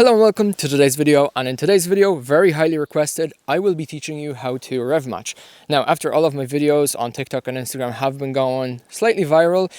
Hello and welcome to today's video, and in today's video, very highly requested, I will be teaching you how to rev match. Now, after all of my videos on TikTok and Instagram have been going slightly viral,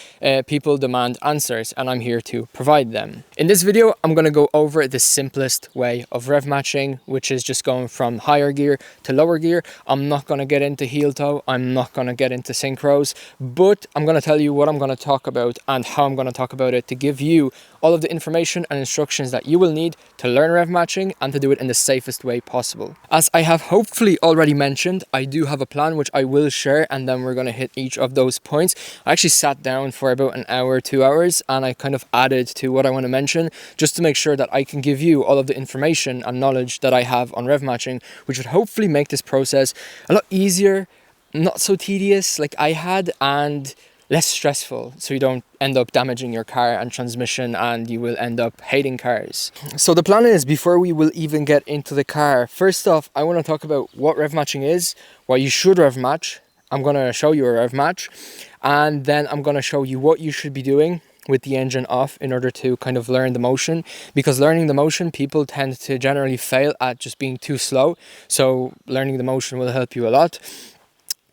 people demand answers and I'm here to provide them. In this video, I'm going to go over the simplest way of rev matching, which is just going from higher gear to lower gear. I'm not going to get into heel toe, I'm not going to get into synchros, but I'm going to tell you what I'm going to talk about and how I'm going to talk about it to give you all of the information and instructions that you will need to learn rev matching and to do it in the safest way possible. As I have hopefully already mentioned, I do have a plan which I will share, and then we're going to hit each of those points. I actually sat down for about an hour, 2 hours, and I kind of added to what I want to mention just to make sure that I can give you all of the information and knowledge that I have on rev matching, which would hopefully make this process a lot easier, not so tedious like I had, and less stressful, so you don't end up damaging your car and transmission and you will end up hating cars. So the plan is, before we will even get into the car, first off, I want to talk about what rev matching is, why you should rev match. I'm going to show you a rev match, and then I'm going to show you what you should be doing with the engine off in order to kind of learn the motion, because learning the motion, people tend to generally fail at just being too slow. So learning the motion will help you a lot.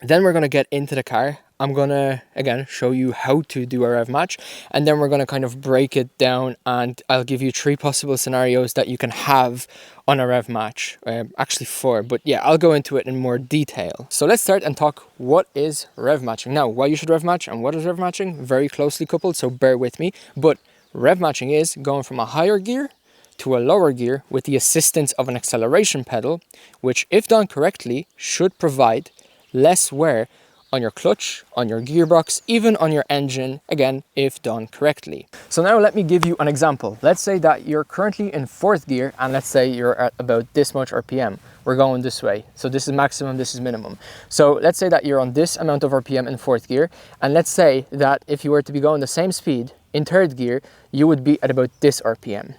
Then we're going to get into the car. I'm going to, again, show you how to do a rev match, and then we're going to kind of break it down, and I'll give you 3 possible scenarios that you can have on a rev match. Actually 4, but yeah, I'll go into it in more detail. So let's start and talk what is rev matching. Now, why you should rev match and what is rev matching? Very closely coupled, so bear with me. But rev matching is going from a higher gear to a lower gear with the assistance of an acceleration pedal, which, if done correctly, should provide less wear on your clutch, on your gearbox, even on your engine, again, if done correctly. So now let me give you an example. Let's say that you're currently in 4th gear, and let's say you're at about this much RPM. We're going this way. So this is maximum, this is minimum. So let's say that you're on this amount of RPM in 4th gear, and let's say that if you were to be going the same speed in 3rd gear, you would be at about this RPM.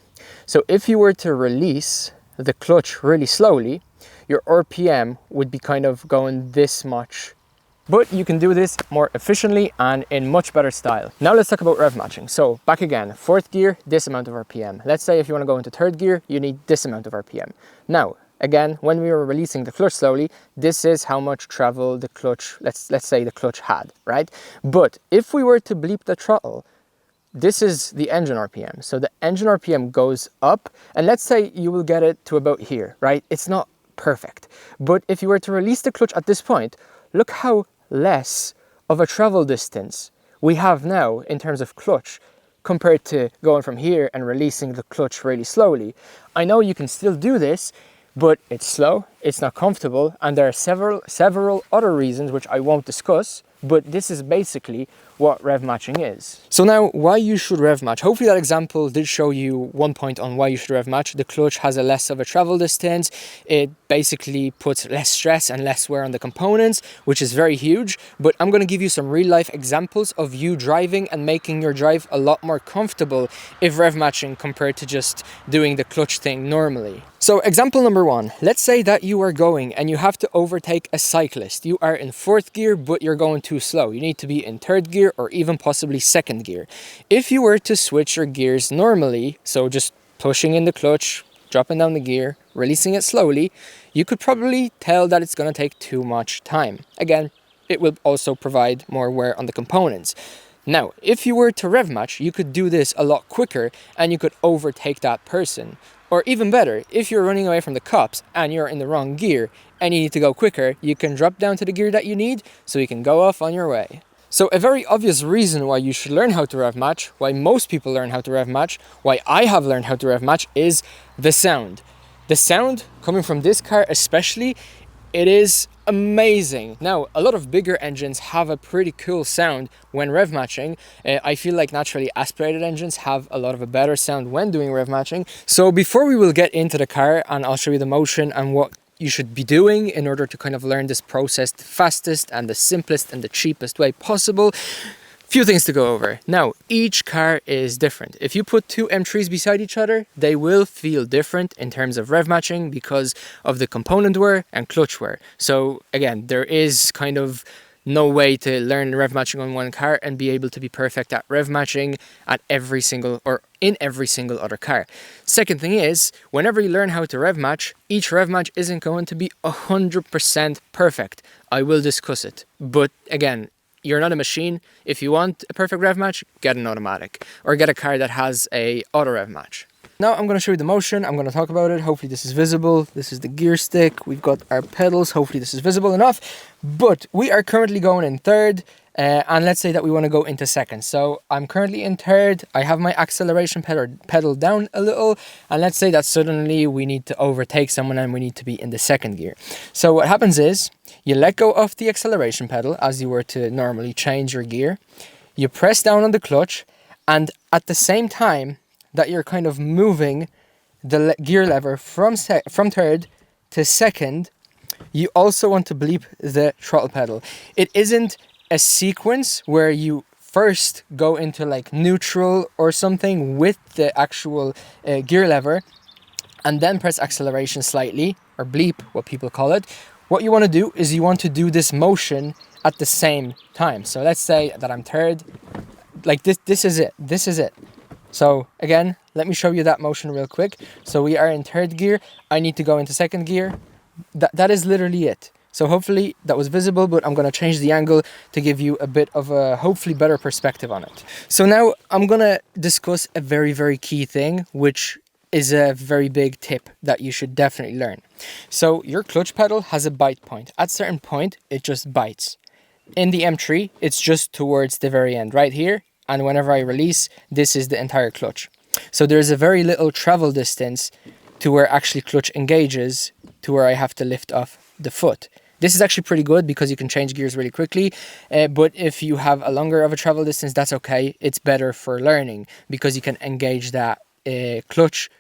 So if you were to release the clutch really slowly, your RPM would be kind of going this much. But you can do this more efficiently and in much better style. Now let's talk about rev matching. So back again, 4th gear, this amount of RPM. Let's say if you want to go into 3rd gear, you need this amount of RPM. Now, again, when we were releasing the clutch slowly, this is how much travel the clutch, let's say the clutch had, right? But if we were to bleep the throttle, this is the engine RPM. So the engine RPM goes up, and let's say you will get it to about here, right? It's not perfect. But if you were to release the clutch at this point, look how less of a travel distance we have now in terms of clutch compared to going from here and releasing the clutch really slowly. I know you can still do this, but it's slow, it's not comfortable, and there are several other reasons which I won't discuss, but this is basically what rev matching is. So now, why you should rev match. Hopefully that example did show you one point on why you should rev match. The clutch has a less of a travel distance. It basically puts less stress and less wear on the components, which is very huge. But I'm going to give you some real life examples of you driving and making your drive a lot more comfortable if rev matching compared to just doing the clutch thing normally. So example number 1, let's say that you are going and you have to overtake a cyclist. You are in 4th gear, but you're going too slow. You need to be in 3rd gear or even possibly 2nd gear. If you were to switch your gears normally, so just pushing in the clutch, dropping down the gear, releasing it slowly, you could probably tell that it's going to take too much time. Again, it will also provide more wear on the components. Now, if you were to rev match, you could do this a lot quicker and you could overtake that person. Or even better, if you're running away from the cops and you're in the wrong gear and you need to go quicker, you can drop down to the gear that you need so you can go off on your way. So a very obvious reason why you should learn how to rev match, why most people learn how to rev match, why I have learned how to rev match, is the sound. The sound coming from this car especially, it is amazing. Now, a lot of bigger engines have a pretty cool sound when rev matching. I feel like naturally aspirated engines have a lot of a better sound when doing rev matching. So before we will get into the car and I'll show you the motion and what you should be doing in order to kind of learn this process the fastest and the simplest and the cheapest way possible, few things to go over. Now, each car is different. If you put 2 M3s beside each other, they will feel different in terms of rev matching because of the component wear and clutch wear. So again, there is kind of no way to learn rev matching on one car and be able to be perfect at rev matching at every single or in every single other car. Second thing is, whenever you learn how to rev match, each rev match isn't going to be 100% perfect. I will discuss it. But again, you're not a machine. If you want a perfect rev match, get an automatic or get a car that has a auto rev match. Now I'm going to show you the motion. I'm going to talk about it. Hopefully this is visible. This is the gear stick. We've got our pedals. Hopefully this is visible enough. But we are currently going in third. And let's say that we want to go into second. So I'm currently in third. I have my acceleration pedal down a little. And let's say that suddenly we need to overtake someone and we need to be in the second gear. So what happens is you let go of the acceleration pedal as you were to normally change your gear. You press down on the clutch, and at the same time that you're kind of moving the gear lever from third to second, you also want to bleep the throttle pedal. It isn't a sequence where you first go into like neutral or something with the actual gear lever and then press acceleration slightly, or bleep, what people call it. What you want to do is you want to do this motion at the same time. So let's say that I'm third, like this is it. So again, let me show you that motion real quick. So we are in third gear. I need to go into second gear. That is literally it. So hopefully that was visible, but I'm going to change the angle to give you a bit of a hopefully better perspective on it. So now I'm going to discuss a very, very key thing, which is a very big tip that you should definitely learn. So your clutch pedal has a bite point. At a certain point, it just bites. In the M3, it's just towards the very end right here. And whenever I release, this is the entire clutch. So there's a very little travel distance to where actually clutch engages to where I have to lift off the foot. This is actually pretty good because you can change gears really quickly. But if you have a longer of a travel distance, that's okay. It's better for learning because you can engage that clutch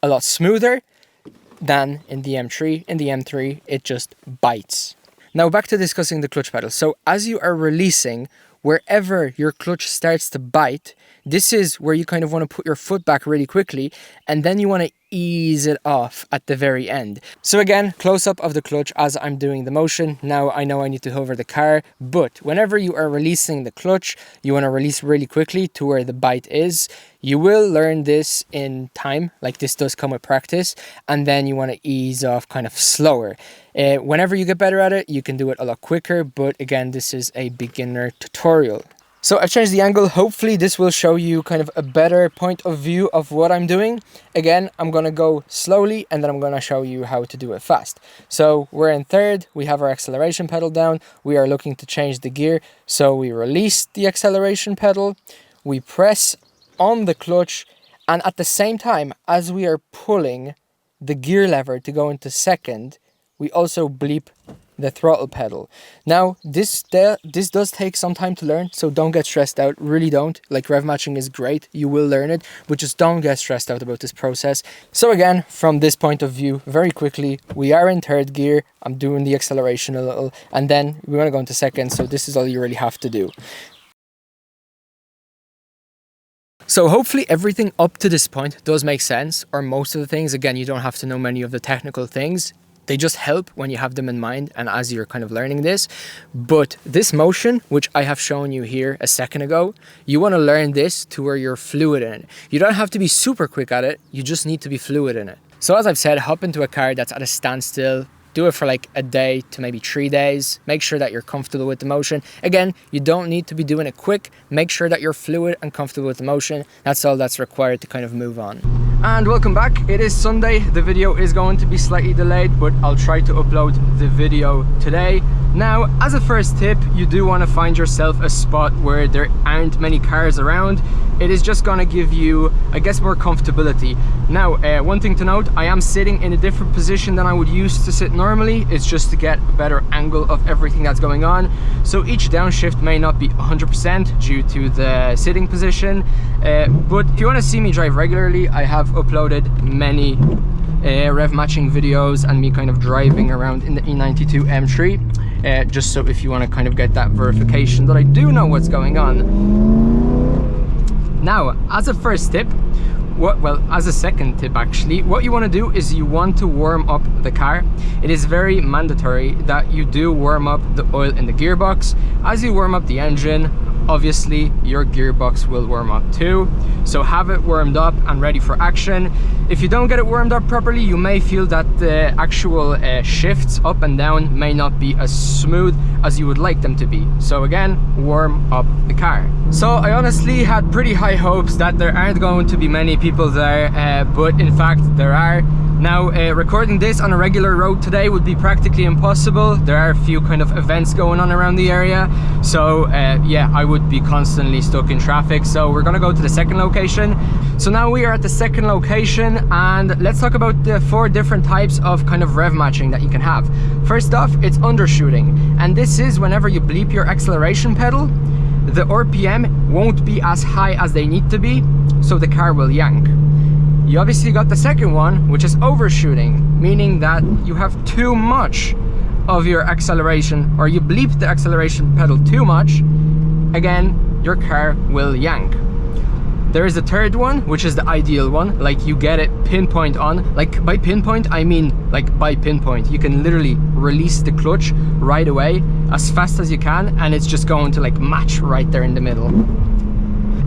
a lot smoother than in the M3. In the M3, it just bites. Now back to discussing the clutch pedal. So as you are releasing, wherever your clutch starts to bite, this is where you kind of want to put your foot back really quickly, and then you want to ease it off at the very end. So again, close up of the clutch as I'm doing the motion. Now I know I need to hover the car, but whenever you are releasing the clutch, you want to release really quickly to where the bite is. You will learn this in time, like this does come with practice, and then you want to ease off kind of slower. Whenever you get better at it, you can do it a lot quicker, but again, this is a beginner tutorial. So I've changed the angle. Hopefully this will show you kind of a better point of view of what I'm doing. Again, I'm going to go slowly and then I'm going to show you how to do it fast. So we're in third, we have our acceleration pedal down. We are looking to change the gear. So we release the acceleration pedal, we press on the clutch, and at the same time as we are pulling the gear lever to go into second, we also bleep the throttle pedal. Now this does take some time to learn, so don't get stressed out. Really don't. Like, rev matching is great, you will learn it, but just don't get stressed out about this process. So again, from this point of view, very quickly, we are in third gear. I'm doing the acceleration a little, and then we want to go into second, so this is all you really have to do. So hopefully everything up to this point does make sense, or most of the things. Again, you don't have to know many of the technical things. They just help when you have them in mind and as you're kind of learning this. But this motion, which I have shown you here a second ago, you want to learn this to where you're fluid in it. You don't have to be super quick at it, you just need to be fluid in it. So as I've said, hop into a car that's at a standstill, do it for like a day to maybe 3 days. Make sure that you're comfortable with the motion. Again, you don't need to be doing it quick. Make sure that you're fluid and comfortable with the motion. That's all that's required to kind of move on. And welcome back. It is Sunday. The video is going to be slightly delayed, but I'll try to upload the video today. Now, as a first tip, you do want to find yourself a spot where there aren't many cars around. It is just going to give you, I guess, more comfortability. Now, one thing to note, I am sitting in a different position than I would use to sit normally. It's just to get a better angle of everything that's going on. So each downshift may not be 100% due to the sitting position. But if you want to see me drive regularly, I have uploaded many rev matching videos and me kind of driving around in the E92 M3. Just so if you want to kind of get that verification that I do know what's going on. Now, as a first tip, as a second tip actually, what you want to do is you want to warm up the car. It is very mandatory that you do warm up the oil in the gearbox. As you warm up the engine, obviously your gearbox will warm up too. So have it warmed up and ready for action. If you don't get it warmed up properly, you may feel that the actual shifts up and down may not be as smooth as you would like them to be. So again, warm up the car. So I honestly had pretty high hopes that there aren't going to be many people there, but in fact there are. Now, recording this on a regular road today would be practically impossible. There are a few kind of events going on around the area. So yeah, I would be constantly stuck in traffic. So we're gonna go to the second location. So now we are at the second location, and let's talk about the 4 different types of kind of rev matching that you can have. First off, it's undershooting. And this is whenever you bleep your acceleration pedal, the RPM won't be as high as they need to be, so the car will yank. You obviously got the second one, which is overshooting, meaning that you have too much of your acceleration, or you bleep the acceleration pedal too much, again, your car will yank. There is a third one, which is the ideal one, like you get it pinpoint on. Like by pinpoint, I mean like by pinpoint. You can literally release the clutch right away, as fast as you can, and it's just going to like match right there in the middle.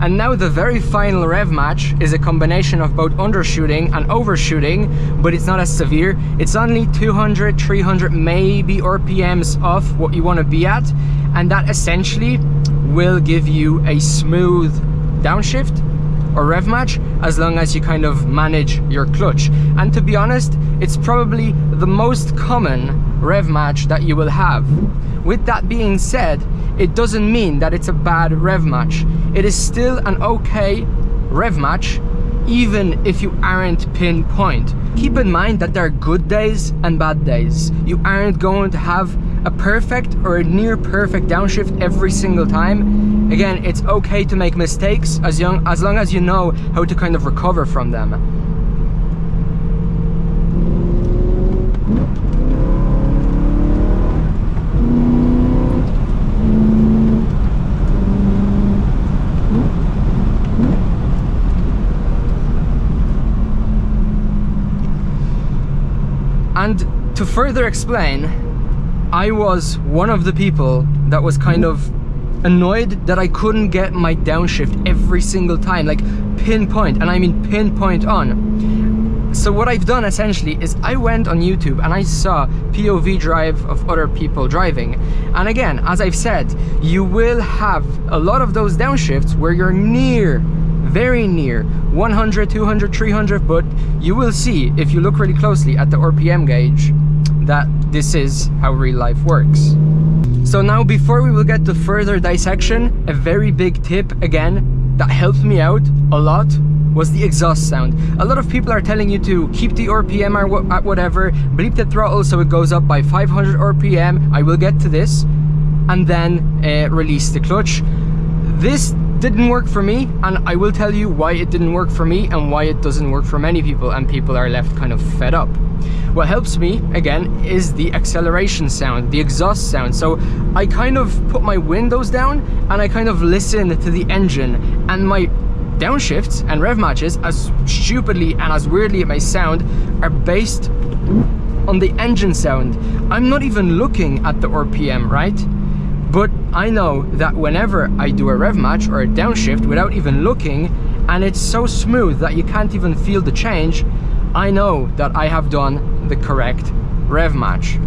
And now the very final rev match is a combination of both undershooting and overshooting, but it's not as severe. It's only 200, 300 maybe RPMs off what you want to be at, and that essentially will give you a smooth downshift or rev match, as long as you kind of manage your clutch. And to be honest, it's probably the most common rev match that you will have. With that being said, it doesn't mean that it's a bad rev match. It is still an okay rev match, even if you aren't pinpoint. Keep in mind that there are good days and bad days. You aren't going to have a perfect or a near perfect downshift every single time. Again, it's okay to make mistakes as long as you know how to kind of recover from them. And to further explain, I was one of the people that was kind of annoyed that I couldn't get my downshift every single time, like pinpoint, and I mean pinpoint on. So what I've done essentially is I went on YouTube and I saw POV drive of other people driving. And again, as I've said, you will have a lot of those downshifts where you're near, very near 100, 200, 300, but you will see if you look really closely at the RPM gauge that this is how real life works. So now, before we will get to further dissection, a very big tip again that helped me out a lot was the exhaust sound. A lot of people are telling you to keep the RPM at whatever, bleep the throttle so it goes up by 500 RPM, I will get to this, and then release the clutch. This didn't work for me, and I will tell you why it didn't work for me and why it doesn't work for many people, and people are left kind of fed up. What helps me, again, is the acceleration sound, the exhaust sound. So I kind of put my windows down and I kind of listen to the engine, and my downshifts and rev matches, as stupidly and as weirdly it may sound, are based on the engine sound. I'm not even looking at the RPM, right? But I know that whenever I do a rev match or a downshift without even looking, and it's so smooth that you can't even feel the change, I know that I have done the correct rev match.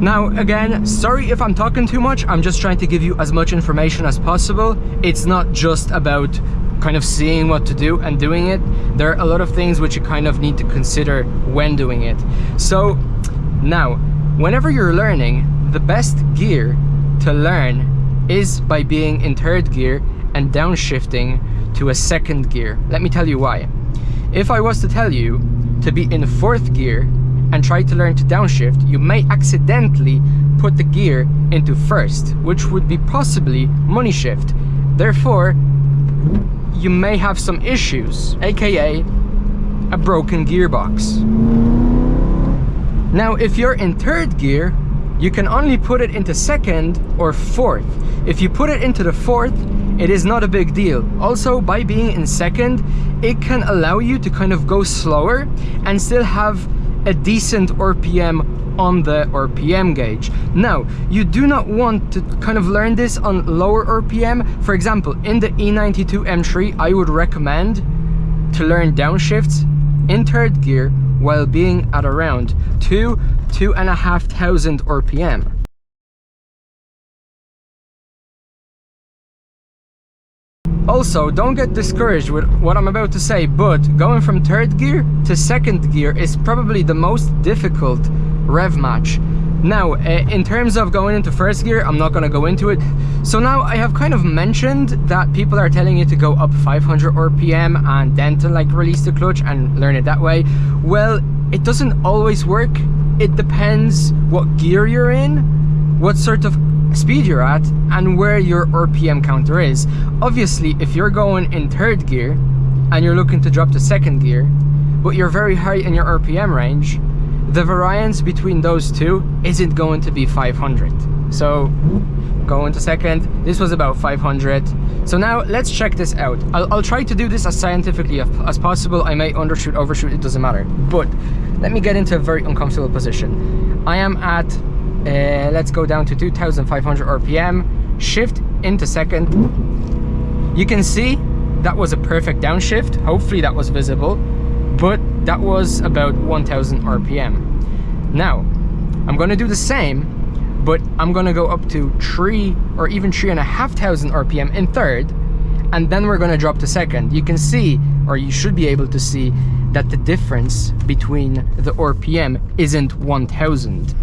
Now, again, sorry if I'm talking too much. I'm just trying to give you as much information as possible. It's not just about kind of seeing what to do and doing it. There are a lot of things which you kind of need to consider when doing it. So now, whenever you're learning, the best gear to learn is by being in third gear and downshifting to a second gear. Let me tell you why. If I was to tell you to be in fourth gear and try to learn to downshift, you may accidentally put the gear into first, which would be possibly money shift. Therefore, you may have some issues, aka a broken gearbox. Now, if you're in third gear, you can only put it into second or fourth. If you put it into the fourth, it is not a big deal. Also, by being in second, it can allow you to kind of go slower and still have a decent RPM on the RPM gauge. Now, you do not want to kind of learn this on lower RPM. For example, in the E92 M3, I would recommend to learn downshifts in third gear while being at around 2,500 RPM. Also, don't get discouraged with what I'm about to say, but going from third gear to second gear is probably the most difficult rev match. Now, in terms of going into first gear, I'm not going to go into it. So now I have kind of mentioned that people are telling you to go up 500 RPM and then to like release the clutch and learn it that way. Well, it doesn't always work. It depends what gear you're in, what sort of speed you're at, and where your RPM counter is. Obviously, if you're going in third gear and you're looking to drop to second gear, but you're very high in your RPM range, the variance between those two isn't going to be 500. So going to second, this was about 500. So now let's check this out. I'll try to do this as scientifically as possible. I may undershoot, overshoot, it doesn't matter. But let me get into a very uncomfortable position. I am at, let's go down to 2,500 RPM, shift into second. You can see that was a perfect downshift. Hopefully that was visible, but that was about 1,000 RPM. Now, I'm gonna do the same, but I'm gonna go up to 3 or even 3,500 RPM in third, and then we're gonna drop to second. You can see, or you should be able to see, that the difference between the RPM isn't 1,000.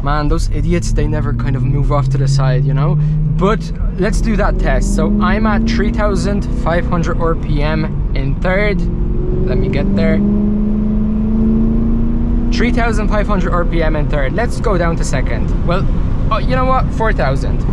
Man, those idiots, they never kind of move off to the side, you know? But let's do that test. So I'm at 3,500 RPM in third. Let me get there. 3,500 RPM in third. Let's go down to second. Well, oh, you know what? 4,000.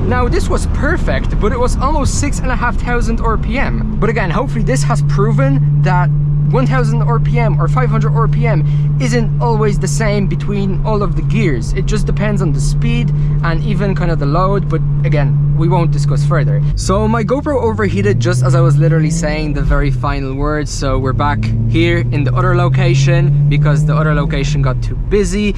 Now, this was perfect, but it was almost 6,500 RPM. But again, hopefully this has proven that 1,000 RPM or 500 RPM isn't always the same between all of the gears. It just depends on the speed and even kind of the load, but again, we won't discuss further. So my GoPro overheated just as I was literally saying the very final words, so we're back here in the other location because the other location got too busy.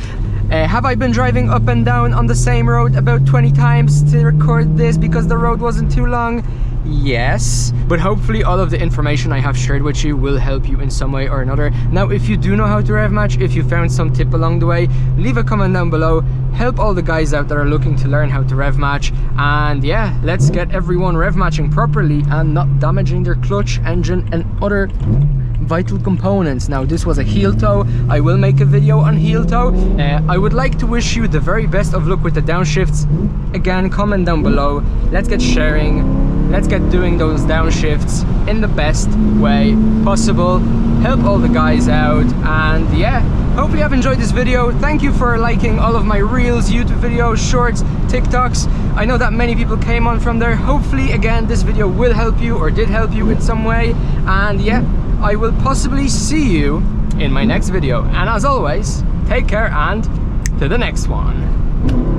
Have I been driving up and down on the same road about 20 times to record this because the road wasn't too long? Yes, but hopefully all of the information I have shared with you will help you in some way or another. Now, if you do know how to rev match, if you found some tip along the way, leave a comment down below. Help all the guys out that are looking to learn how to rev match. And yeah, let's get everyone rev matching properly and not damaging their clutch, engine and other vital components. Now, this was a heel toe. I will make a video on heel toe. I would like to wish you the very best of luck with the downshifts. Again, comment down below. Let's get sharing. Let's get doing those downshifts in the best way possible. Help all the guys out. And yeah, hopefully you've enjoyed this video. Thank you for liking all of my reels, YouTube videos, shorts, TikToks. I know that many people came on from there. Hopefully, again, this video will help you or did help you in some way. And yeah, I will possibly see you in my next video. And as always, take care and to the next one.